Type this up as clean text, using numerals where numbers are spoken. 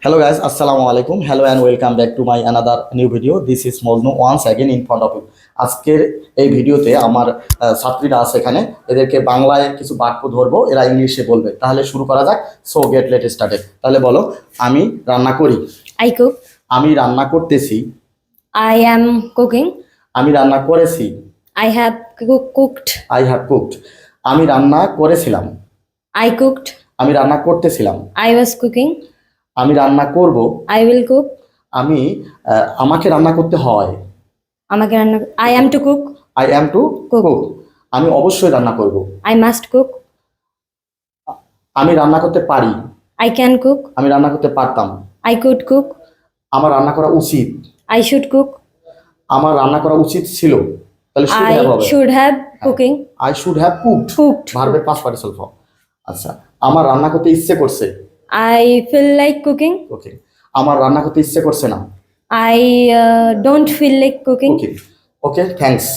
Hello guys, Assalamu alaikum. Hello and welcome back to my another new video. This is Mojnu once again in front of you. আজকের এই ভিডিওতে আমার ছাত্রীরা আছে এখানে, এদেরকে বাংলায় কিছু বাক্য ধরবো, এরা ইংলিশে বলবে। তাহলে শুরু করা যাক। So get late started. তাহলে বলো, আমি রান্না করি। I cook. আমি রান্না করতেছি। I am cooking. আমি রান্না করেছি। I have cooked. I have cooked. আমি রান্না করেছিলাম। I cooked. আমি রান্না করতেছিলাম। I was cooking. আমি রান্না করব। I will cook. আমি আমাকে রান্না করতে হয়। আমাকে রান্না I am to cook. I am to Cook. Cook. আমি অবশ্যই রান্না করব। I must cook. আমি রান্না করতে পারি। I can cook. আমি রান্না করতে পারতাম। I could cook. আমার রান্না করা উচিত। I should cook. আমার রান্না করা উচিত ছিল। তাহলে শুড হ্যাভ I হবে। should have cooking. I should have cooked. Cooked. ভার্বের পাস্ট পার্টিসিপল ফর্ম। আচ্ছা, আমার রান্না করতে ইচ্ছে করছে। I feel like cooking. ওকে। আমার রান্না করতে ইচ্ছে করছে না। I don't feel like cooking. Okay okay, thanks.